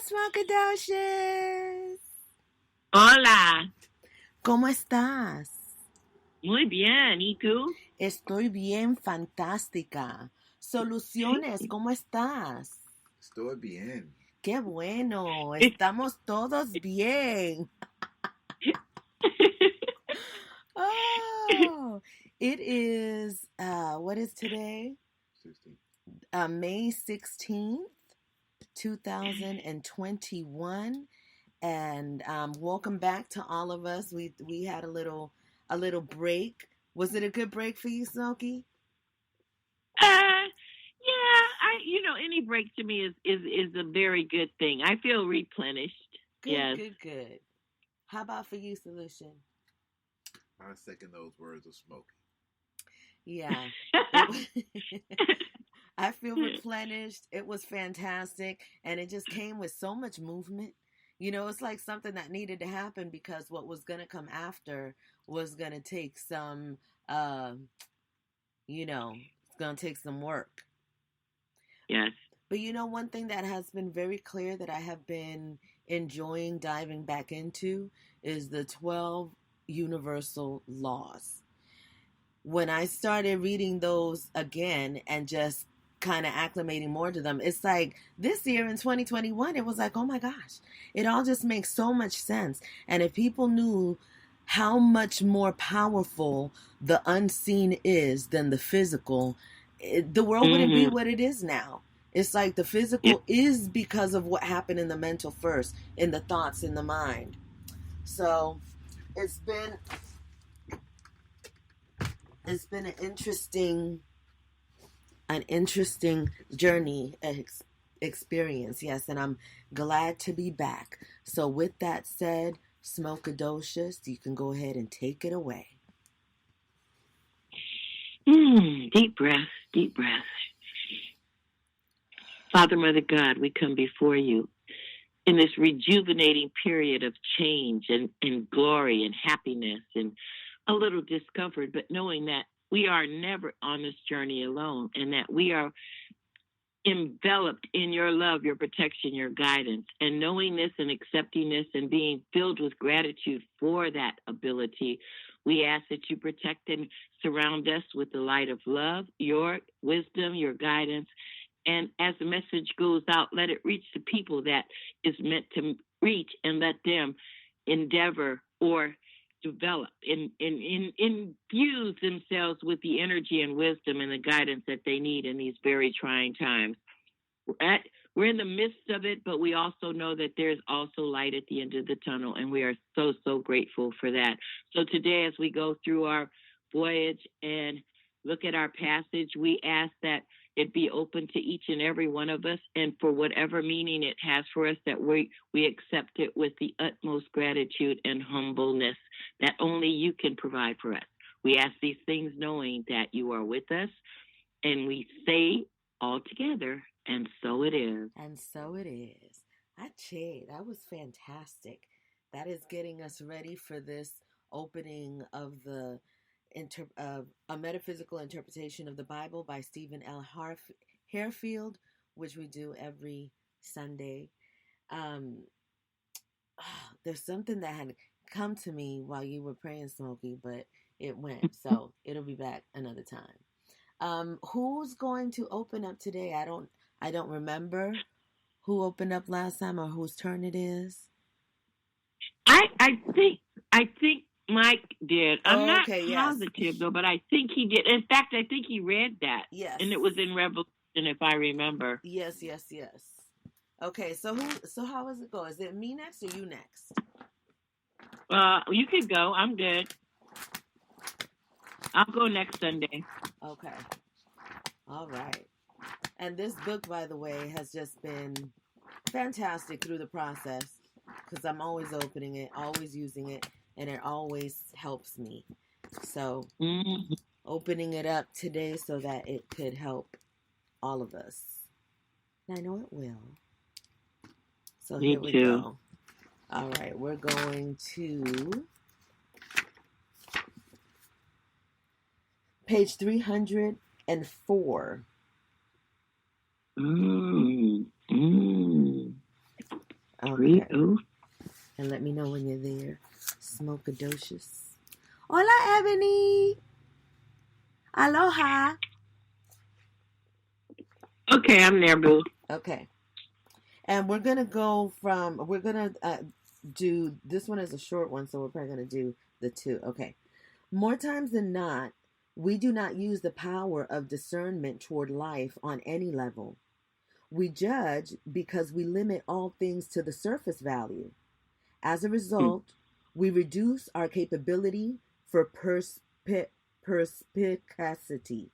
Smokey. Hola, ¿Cómo estás? muy bien, ¿y tú? Estoy bien, fantástica. Soluciones, ¿cómo estás? Estoy bien. Qué bueno, estamos todos bien. Oh, it is, what is today? 16. May 16th, 2021. And welcome back to all of us. We had a little break. Was it a good break for you, Smokey? Any break to me is a very good thing. I feel replenished. Good, Yes. good, good. How about for you, Solution? I second those words of Smokey. Yeah. I feel replenished. It was fantastic. And it just came with so much movement. You know, it's like something that needed to happen because what was going to come after was going to take some, it's going to take some work. Yes. But one thing that has been very clear that I have been enjoying diving back into is the 12 universal laws. When I started reading those again and just kind of acclimating more to them, it's like this year in 2021, it was like, oh my gosh, it all just makes so much sense. And if people knew how much more powerful the unseen is than the physical, the world wouldn't be what it is now. It's like the physical is because of what happened in the mental first, in the thoughts, in the mind. So it's been an interesting journey experience, yes, and I'm glad to be back. So with that said, Smokadocious, you can go ahead and take it away. Deep breath, deep breath. Father, Mother God, we come before you in this rejuvenating period of change and glory and happiness and a little discomfort, but knowing that we are never on this journey alone and that we are enveloped in your love, your protection, your guidance, and knowing this and accepting this and being filled with gratitude for that ability, we ask that you protect and surround us with the light of love, your wisdom, your guidance. And as the message goes out, let it reach the people that is meant to reach and let them endeavor or develop and infuse themselves with the energy and wisdom and the guidance that they need in these very trying times. We're in the midst of it, but we also know that there's also light at the end of the tunnel, and we are so, so grateful for that. So today, as we go through our voyage and look at our passage, we ask that it be open to each and every one of us, and for whatever meaning it has for us, that we accept it with the utmost gratitude and humbleness that only you can provide for us. We ask these things knowing that you are with us, and we say all together, and so it is. And so it is. Achei, that was fantastic. That is getting us ready for this opening of the a metaphysical interpretation of the Bible by Stephen L Hairfield, which we do every Sunday. There's something that had come to me while you were praying, Smokey, but it went, so it'll be back another time. Who's going to open up today? I don't remember who opened up last time or whose turn it is. I think Mike did. I'm not positive, yes. though, but I think he did. In fact, I think he read that. Yes. And it was in Revelation, if I remember. Yes. Okay, so how does it go? Is it me next or you next? You could go. I'm good. I'll go next Sunday. Okay. All right. And this book, by the way, has just been fantastic through the process because I'm always opening it, always using it, and it always helps me. So opening it up today so that it could help all of us. And I know it will. So Me here we too. go. All right, we're going to page 304. Okay. 3-0. And let me know when you're there. Smokadocious. Hola, Ebony. Aloha. Okay, I'm there, boo. Okay. And we're going to do, this one is a short one, so we're probably going to do the two. Okay. More times than not, we do not use the power of discernment toward life on any level. We judge because we limit all things to the surface value. As a result, we reduce our capability for perspicacity.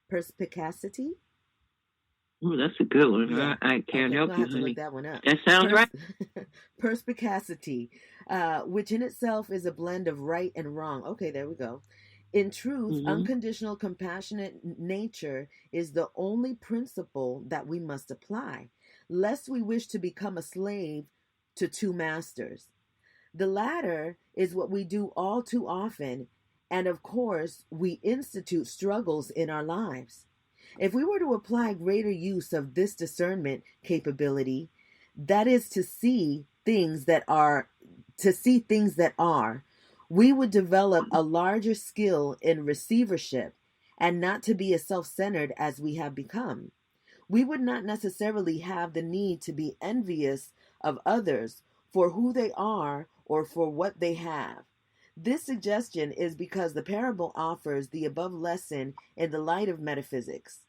Perspicacity? Oh, that's a good one. Yeah. I can't Okay, we're help gonna you, have to honey. look that one up. That sounds right. Perspicacity, which in itself is a blend of right and wrong. Okay, there we go. In truth, unconditional compassionate nature is the only principle that we must apply, lest we wish to become a slave to two masters. The latter is what we do all too often, and of course, we institute struggles in our lives. If we were to apply greater use of this discernment capability, that is to see things that are, we would develop a larger skill in receivership and not to be as self-centered as we have become. We would not necessarily have the need to be envious of others for who they are or for what they have. This suggestion is because the parable offers the above lesson in the light of metaphysics.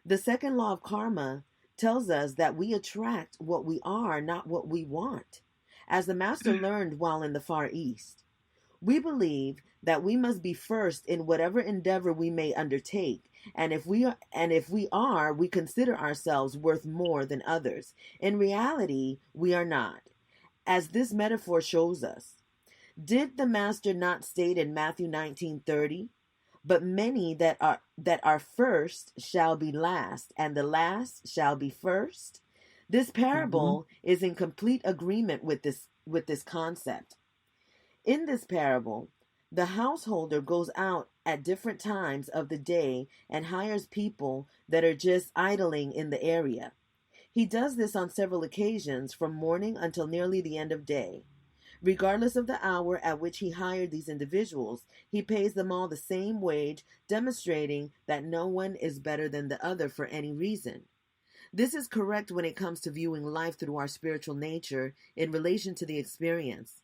The second law of karma tells us that we attract what we are, not what we want, as the master learned while in the Far East. We believe that we must be first in whatever endeavor we may undertake, and if we are, we consider ourselves worth more than others. In reality, we are not, as this metaphor shows us. Did the master not state in Matthew 19:30, but many that are first shall be last, and the last shall be first? This parable is in complete agreement with this concept. In this parable, the householder goes out at different times of the day and hires people that are just idling in the area. He does this on several occasions from morning until nearly the end of day. Regardless of the hour at which he hired these individuals, he pays them all the same wage, demonstrating that no one is better than the other for any reason. This is correct when it comes to viewing life through our spiritual nature in relation to the experience.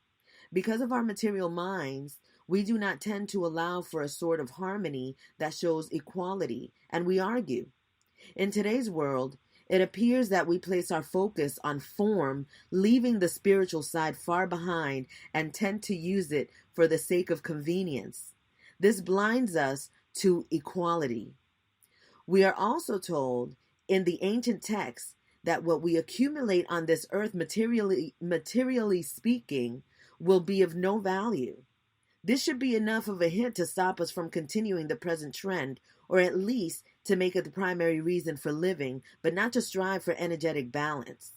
Because of our material minds, we do not tend to allow for a sort of harmony that shows equality, and we argue. In today's world, it appears that we place our focus on form, leaving the spiritual side far behind, and tend to use it for the sake of convenience. This blinds us to equality. We are also told in the ancient texts that what we accumulate on this earth, materially speaking, will be of no value. This should be enough of a hint to stop us from continuing the present trend, or at least to make it the primary reason for living, but not to strive for energetic balance.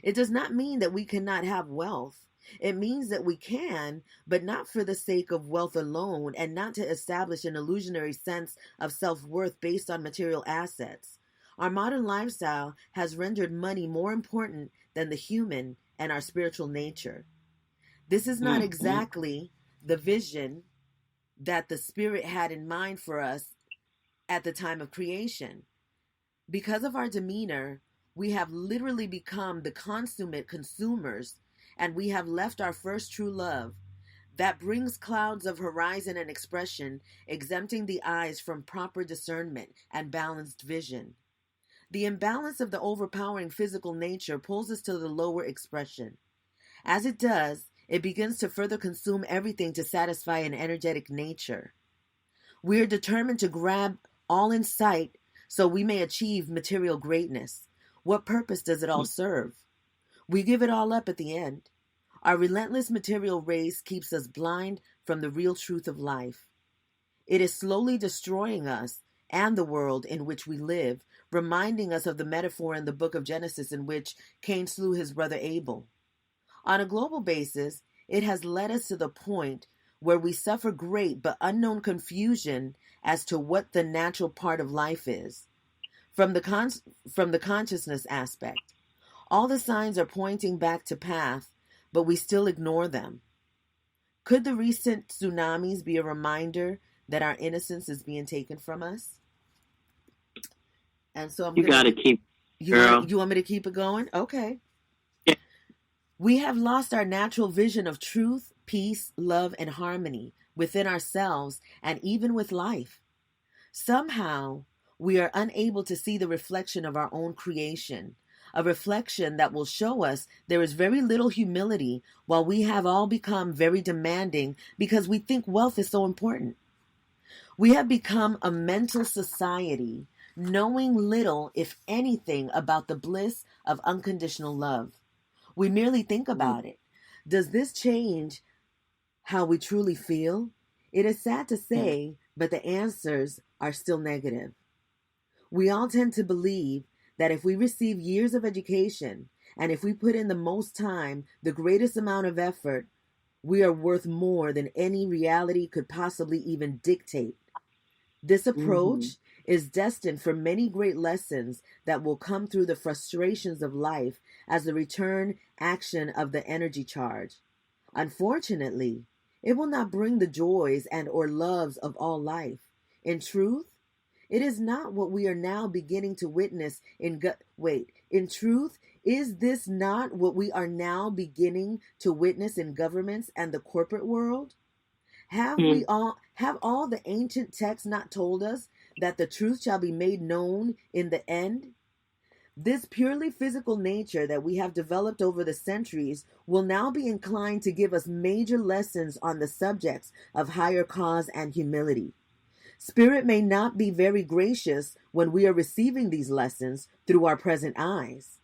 It does not mean that we cannot have wealth. It means that we can, but not for the sake of wealth alone, and not to establish an illusionary sense of self-worth based on material assets. Our modern lifestyle has rendered money more important than the human and our spiritual nature. This is not exactly the vision that the Spirit had in mind for us at the time of creation. Because of our demeanor, we have literally become the consummate consumers, and we have left our first true love that brings clouds of horizon and expression, exempting the eyes from proper discernment and balanced vision. The imbalance of the overpowering physical nature pulls us to the lower expression. As it does, it begins to further consume everything to satisfy an energetic nature. We are determined to grab all in sight so we may achieve material greatness. What purpose does it all serve? We give it all up at the end. Our relentless material race keeps us blind from the real truth of life. It is slowly destroying us and the world in which we live, reminding us of the metaphor in the book of Genesis in which Cain slew his brother Abel. On a global basis, it has led us to the point where we suffer great but unknown confusion as to what the natural part of life is. From the consciousness aspect, All the signs are pointing back to path, but we still ignore them. Could the recent tsunamis be a reminder that our innocence is being taken from us? And so You got to keep, you girl. you want me to keep it going? Okay. Yeah. We have lost our natural vision of truth, peace, love, and harmony within ourselves and even with life. Somehow, we are unable to see the reflection of our own creation, a reflection that will show us there is very little humility, while we have all become very demanding because we think wealth is so important. We have become a mental society, knowing little, if anything, about the bliss of unconditional love. We merely think about it. Does this change how we truly feel? It is sad to say, but the answers are still negative. We all tend to believe that if we receive years of education and if we put in the most time, the greatest amount of effort, we are worth more than any reality could possibly even dictate. This approach is destined for many great lessons that will come through the frustrations of life as the return action of the energy charge. Unfortunately, it will not bring the joys and or loves of all life. In truth, it is not what we are now beginning to witness in truth, is this not what we are now beginning to witness in governments and the corporate world? Have all the ancient texts not told us that the truth shall be made known in the end? This purely physical nature that we have developed over the centuries will now be inclined to give us major lessons on the subjects of higher cause and humility. Spirit may not be very gracious when we are receiving these lessons through our present eyes.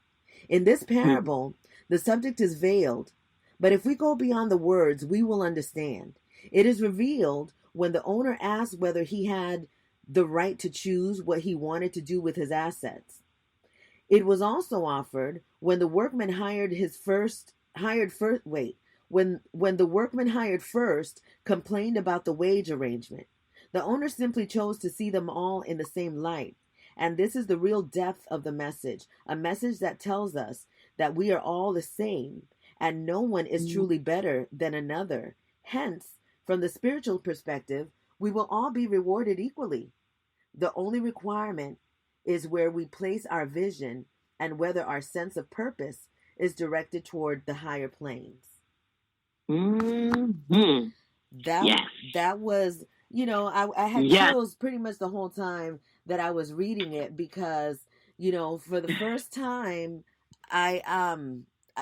In this parable, the subject is veiled, but if we go beyond the words, we will understand. It is revealed when the owner asked whether he had the right to choose what he wanted to do with his assets. It was also offered when the workman when the workman hired first complained about the wage arrangement. The owner simply chose to see them all in the same light. And this is the real depth of the message, a message that tells us that we are all the same and no one is truly better than another. Hence, from the spiritual perspective, we will all be rewarded equally. The only requirement is where we place our vision and whether our sense of purpose is directed toward the higher planes. That was, I had chills pretty much the whole time that I was reading it because, for the first time,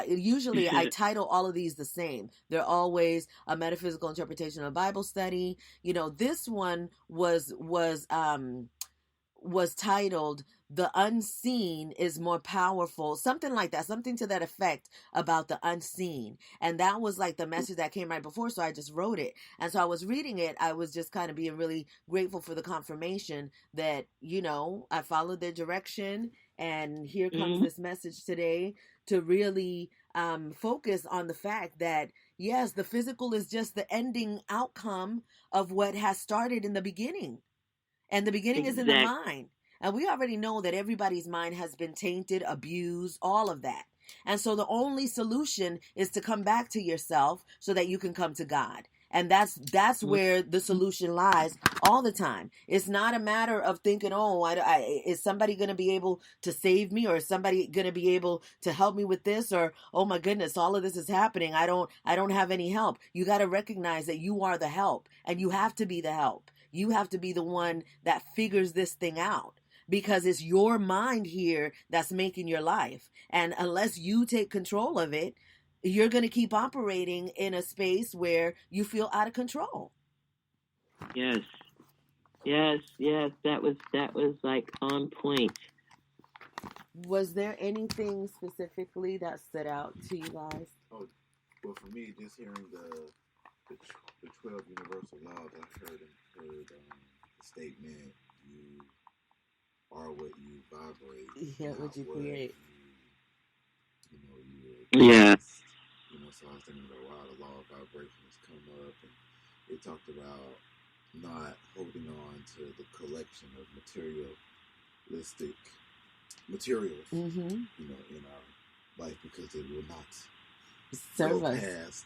usually I title all of these the same. They're always a metaphysical interpretation of Bible study. This one was titled "The Unseen is More Powerful," something like that, something to that effect about the unseen. And that was like the message that came right before, so I just wrote it. And so I was reading it, I was just kind of being really grateful for the confirmation that, I followed their direction, and here comes this message today to really focus on the fact that, yes, the physical is just the ending outcome of what has started in the beginning. And the beginning is in the mind. And we already know that everybody's mind has been tainted, abused, all of that. And so the only solution is to come back to yourself so that you can come to God. And that's where the solution lies all the time. It's not a matter of thinking, is somebody going to be able to save me, or is somebody going to be able to help me with this, or, oh my goodness, all of this is happening. I don't have any help. You got to recognize that you are the help, and you have to be the help. You have to be the one that figures this thing out, because it's your mind here that's making your life. And unless you take control of it, you're going to keep operating in a space where you feel out of control. Yes. That was like on point. Was there anything specifically that stood out to you guys? Oh, well, for me, just hearing the 12 universal laws, I heard the statement, you are what you vibrate. Yeah, what you create. So I was thinking about, wow, the law of vibration has come up, and it talked about not holding on to the collection of materialistic materials, in our because it will not serve go us. past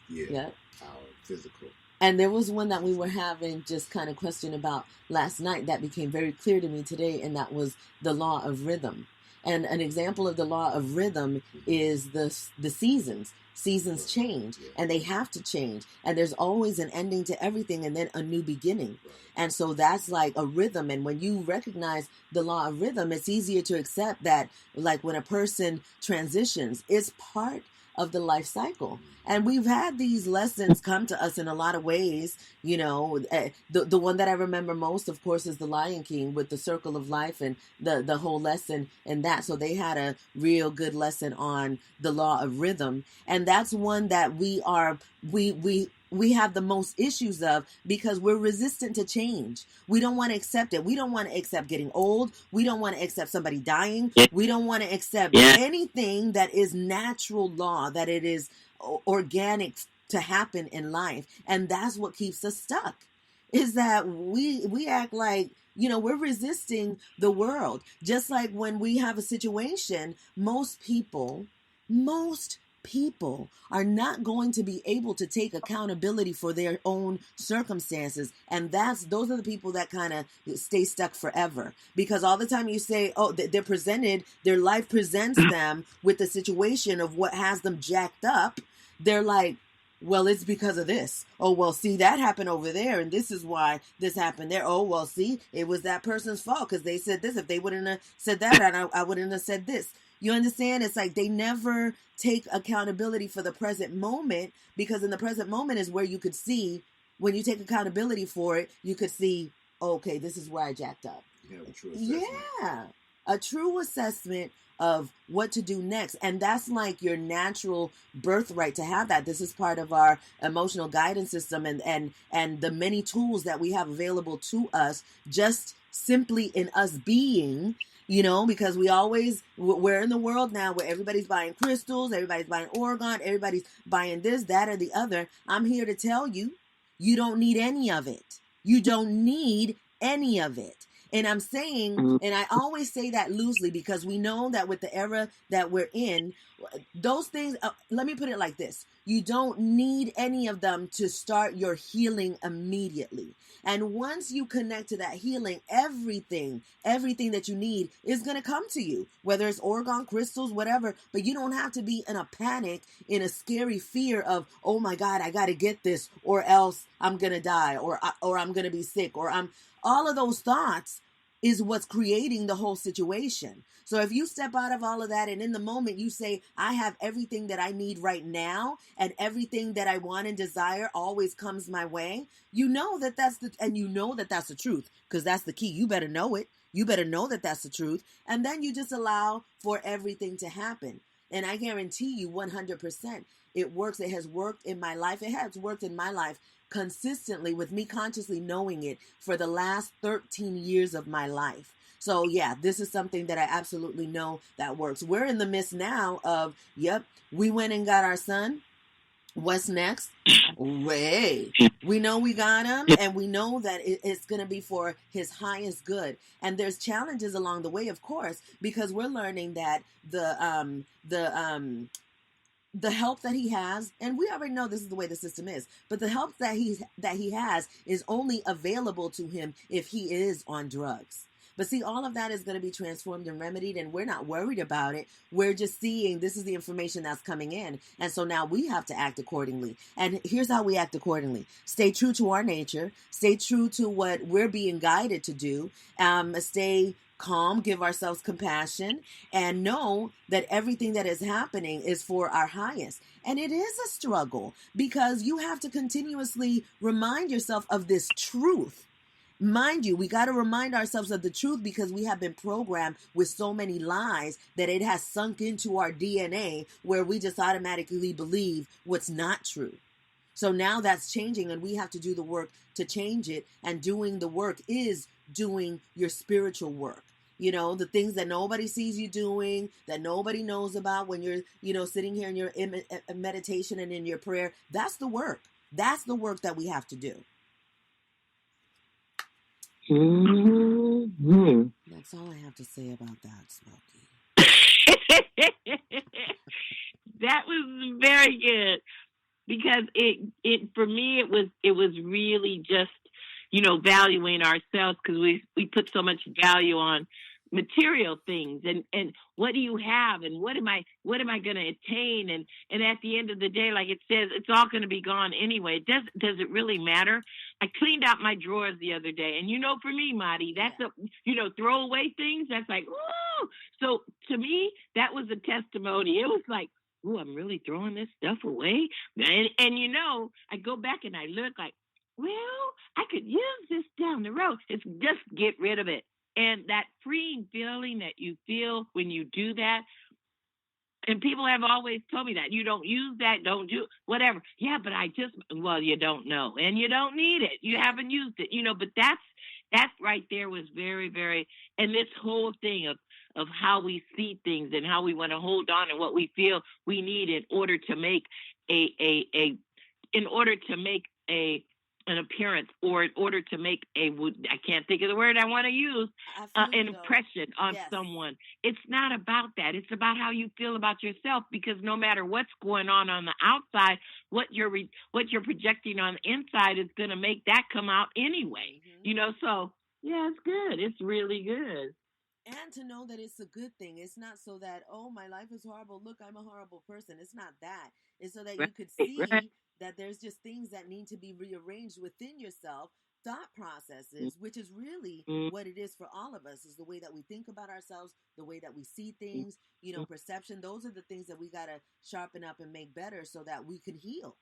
our physical. And there was one that we were having just kind of question about last night that became very clear to me today, and that was the law of rhythm. And an example of the law of rhythm is the seasons. Seasons change, and they have to change. And there's always an ending to everything and then a new beginning. And so that's like a rhythm. And when you recognize the law of rhythm, it's easier to accept that, like when a person transitions, it's part of the life cycle. And we've had these lessons come to us in a lot of ways. You know, the one that I remember most, of course, is The Lion King with the circle of life and the whole lesson in that. So they had a real good lesson on the law of rhythm. And that's one that we have the most issues of because we're resistant to change. We don't want to accept it. We don't want to accept getting old. We don't want to accept somebody dying. We don't want to accept anything that is natural law, that it is organic to happen in life. And that's what keeps us stuck, is that we act like, you know, we're resisting the world. Just like when we have a situation, most people are not going to be able to take accountability for their own circumstances. And those are the people that kind of stay stuck forever. Because all the time you say, oh, their life presents them with the situation of what has them jacked up. They're like, well, it's because of this. Oh, well, see, that happened over there, and this is why this happened there. Oh, well, see, it was that person's fault because they said this. If they wouldn't have said that, I wouldn't have said this. You understand? It's like they never take accountability for the present moment, because in the present moment is where you could see, when you take accountability for it, you could see, okay, this is where I jacked up. You have a true assessment. Yeah, a true assessment of what to do next. And that's like your natural birthright to have that. This is part of our emotional guidance system and the many tools that we have available to us just simply in us being, you know, because we're in the world now where everybody's buying crystals, everybody's buying organ, everybody's buying this, that, or the other. I'm here to tell you, you don't need any of it. You don't need any of it. And I'm saying, and I always say that loosely because we know that with the era that we're in, those things, let me put it like this. You don't need any of them to start your healing immediately. And once you connect to that healing, everything that you need is going to come to you, whether it's organ, crystals, whatever. But you don't have to be in a panic, in a scary fear of, oh my God, I got to get this or else I'm going to die or I'm going to be sick all of those thoughts is what's creating the whole situation. So if you step out of all of that and in the moment you say, I have everything that I need right now and everything that I want and desire always comes my way, you know that that's the truth, because that's the key. You better know it. You better know that that's the truth. And then you just allow for everything to happen. And I guarantee you 100% it works. It has worked in my life. It has worked in my life consistently with me consciously knowing it for the last 13 years of my life. So yeah, this is something that I absolutely know that works. We're in the midst now of, we went and got our son. What's next? We know we got him, and we know that it's going to be for his highest good. And there's challenges along the way, of course, because we're learning that the help that he has, and we already know this is the way the system is, but the help that he has is only available to him if he is on drugs. But see, all of that is going to be transformed and remedied, and we're not worried about it. We're just seeing this is the information that's coming in. And so now we have to act accordingly. And here's how we act accordingly. Stay true to our nature. Stay true to what we're being guided to do. Stay calm, give ourselves compassion, and know that everything that is happening is for our highest. And it is a struggle because you have to continuously remind yourself of this truth. Mind you, we got to remind ourselves of the truth because we have been programmed with so many lies that it has sunk into our DNA where we just automatically believe what's not true. So now that's changing, and we have to do the work to change it. And doing the work is doing your spiritual work. You know, the things that nobody sees you doing, that nobody knows about when you're, sitting here in your meditation and in your prayer. That's the work. That's the work that we have to do. Mm-hmm. That's all I have to say about that, Smokey. Very good. Because it for me it was really just valuing ourselves, because we put so much value on material things, and what do you have, and what am I going to attain, and at the end of the day, like it says, it's all going to be gone anyway. Does it really matter? I cleaned out my drawers the other day, and for me, Marty, that's throw away things, that's like, ooh. So to me, that was a testimony. It was like, oh, I'm really throwing this stuff away. And I go back and I look like, well, I could use this down the road. It's just get rid of it. And that freeing feeling that you feel when you do that, and people have always told me that, you don't use that, don't do whatever. Yeah, but you don't know, and you don't need it. You haven't used it, but that's right there was very, very, and this whole thing of how we see things and how we want to hold on and what we feel we need in order to make an appearance, or in order to make I can't think of the word I want to use, an impression on someone. It's not about that. It's about how you feel about yourself, because no matter what's going on the outside, what you're projecting on the inside is going to make that come out anyway. So yeah, it's good. It's really good. And to know that it's a good thing. It's not so that, oh, my life is horrible, look, I'm a horrible person. It's not that. It's so that you could see that there's just things that need to be rearranged within yourself, thought processes, which is really what it is for all of us, is the way that we think about ourselves, the way that we see things, perception. Those are the things that we got to sharpen up and make better so that we can heal.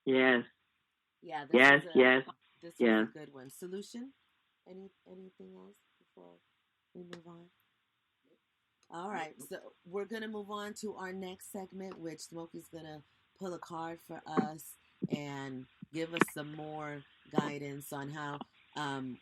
Yes. Yeah. This was a good one. Solution? Anything else before we move on? All right, so we're going to move on to our next segment, which Smokey's going to pull a card for us and give us some more guidance on how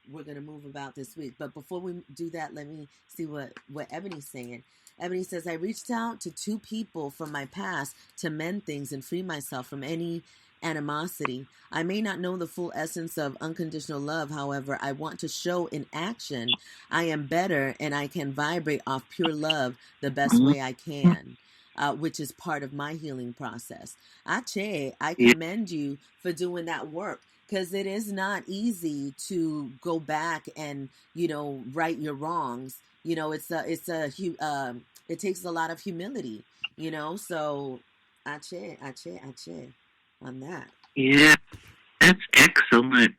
we're going to move about this week. But before we do that, let me see what Ebony's saying. Ebony says, I reached out to 2 people from my past to mend things and free myself from any animosity. I may not know the full essence of unconditional love. However, I want to show in action I am better and I can vibrate off pure love the best way I can, which is part of my healing process. Ache, I commend you for doing that work, because it is not easy to go back and, right your wrongs. It takes a lot of humility, so ache on that. Yeah, that's excellent.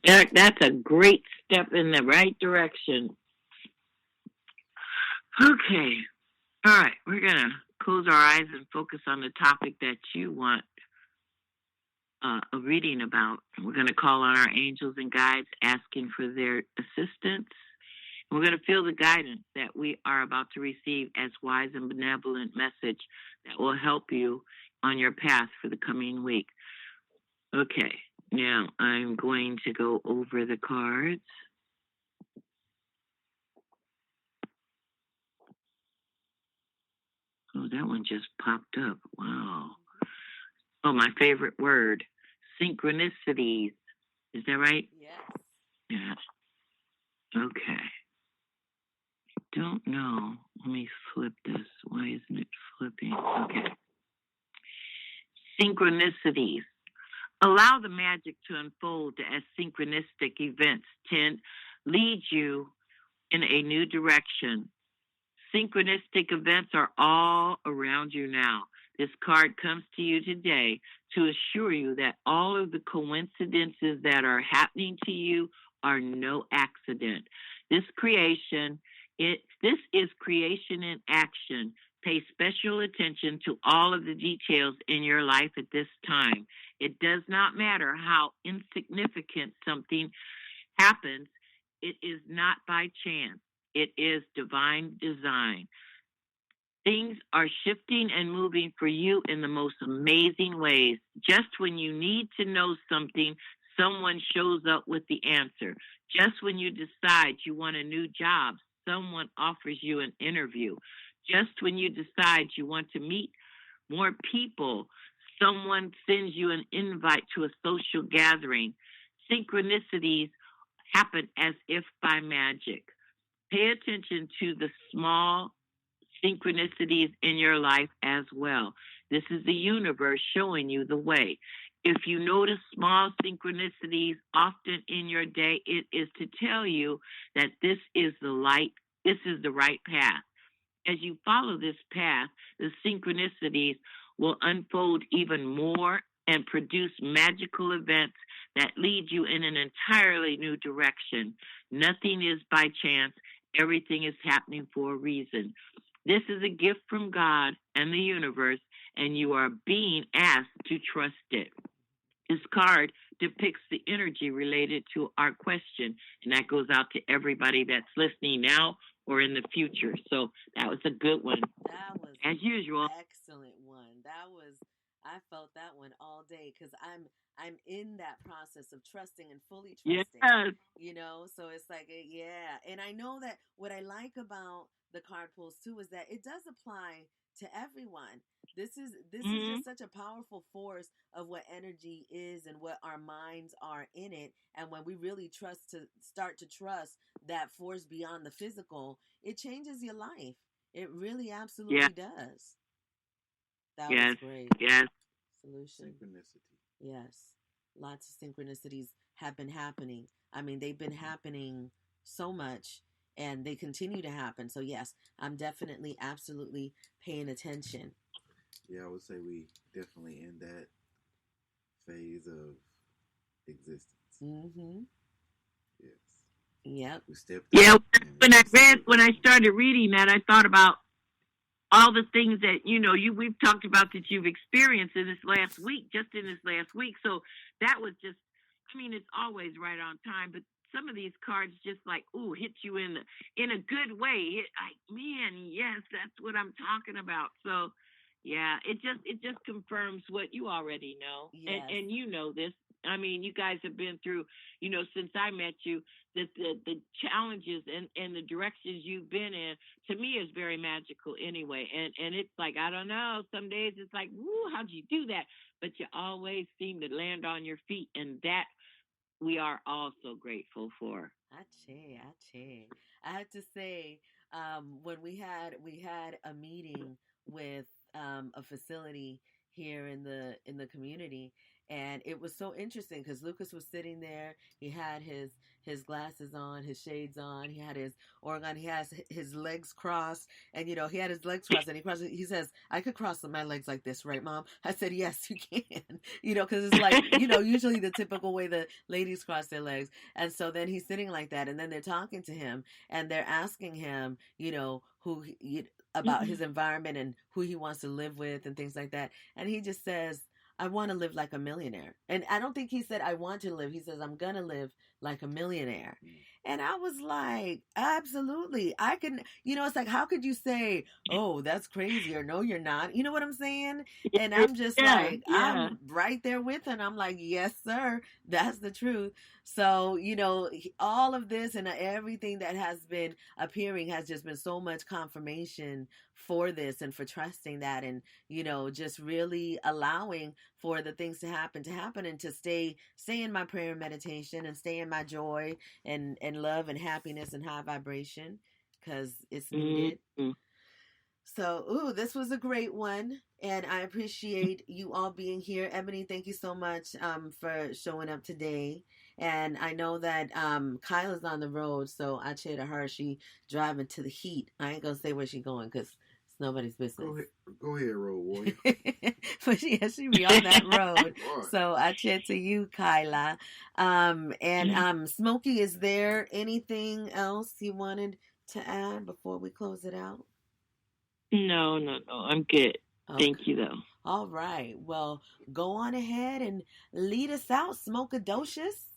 That's a great step in the right direction. Okay. All right. We're going to close our eyes and focus on the topic that you want a reading about. We're going to call on our angels and guides, asking for their assistance. We're going to feel the guidance that we are about to receive as wise and benevolent message that will help you on your path for the coming week. Okay, now I'm going to go over the cards. Oh, that one just popped up. Wow. Oh, my favorite word, synchronicities. Is that right? Yes. Yes. Okay. I don't know. Let me flip this. Why isn't it flipping? Okay. Synchronicities. Allow the magic to unfold as synchronistic events lead you in a new direction. Synchronistic events are all around you now. This card comes to you today to assure you that all of the coincidences that are happening to you are no accident. This is creation in action. Pay special attention to all of the details in your life at this time. It does not matter how insignificant something happens. It is not by chance. It is divine design. Things are shifting and moving for you in the most amazing ways. Just when you need to know something, someone shows up with the answer. Just when you decide you want a new job, someone offers you an interview. Just when you decide you want to meet more people, someone sends you an invite to a social gathering. Synchronicities happen as if by magic. Pay attention to the small synchronicities in your life as well. This is the universe showing you the way. If you notice small synchronicities often in your day, it is to tell you that this is the light, this is the right path. As you follow this path, the synchronicities will unfold even more and produce magical events that lead you in an entirely new direction. Nothing is by chance, everything is happening for a reason. This is a gift from God and the universe, and you are being asked to trust it. This card depicts the energy related to our question, and that goes out to everybody that's listening now or in the future. So that was a good one. That was as usual. Excellent one. I felt that one all day because I'm in that process of trusting and fully trusting. Yes. So it's like yeah, and I know that what I like about the card pulls too is that it does apply to everyone. This is just such a powerful force of what energy is and what our minds are in it. And when we really start to trust that force beyond the physical, it changes your life. It really absolutely does. That was great. Yes. Solution. Synchronicity. Yes. Lots of synchronicities have been happening. I mean, they've been happening so much and they continue to happen. So yes, I'm definitely absolutely paying attention. Yeah, I would say we definitely in that phase of existence. Mm-hmm. Yes. Yep. We stepped. Yeah. When I started reading that, I thought about all the things that we've talked about that you've experienced in this last week. So that was just. I mean, it's always right on time, but some of these cards just like hit you in a good way. Man, yes, that's what I'm talking about. So. Yeah, it just confirms what you already know. Yes. And you know this. I mean, you guys have been through, since I met you, that the challenges and the directions you've been in, to me, is very magical anyway. And it's like, I don't know, some days it's like, woo, how'd you do that? But you always seem to land on your feet, and that we are all so grateful for. Ache. I had to say, when we had a meeting with a facility here in the community, and it was so interesting because Lucas was sitting there. He had his glasses on, his shades on. He had his organ. He has his legs crossed, and he had his legs crossed, and he says, "I could cross my legs like this, right, Mom?" I said, "Yes, you can." Because it's like usually the typical way the ladies cross their legs, and so then he's sitting like that, and then they're talking to him, and they're asking him, who about his environment and who he wants to live with and things like that. And he just says, I want to live like a millionaire. And I don't think he said, I want to live. He says, I'm going to live like a millionaire. And I was like, absolutely. I can, it's like, how could you say, oh, that's crazy, or no, you're not? You know what I'm saying? And I'm just I'm right there with him. I'm like, yes, sir. That's the truth. So, all of this and everything that has been appearing has just been so much confirmation for this and for trusting that, and, just really allowing for the things to happen and to stay in my prayer and meditation and stay in my joy and love and happiness and high vibration, because it's needed. So, this was a great one, and I appreciate you all being here. Ebony, thank you so much for showing up today. And I know that Kyla's on the road, so I cheer to her. She driving to the heat. I ain't gonna say where she's going because it's nobody's business. Go ahead, road warrior. But she be on that road. So I cheer to you, Kyla. And Smokey, is there anything else you wanted to add before we close it out? No. I'm good. Okay. Thank you, though. All right. Well, go on ahead and lead us out, Smokadocious.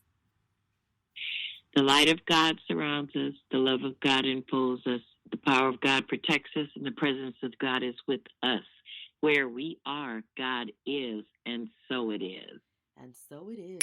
The light of God surrounds us. The love of God enfolds us. The power of God protects us, and the presence of God is with us. Where we are, God is, and so it is. And so it is.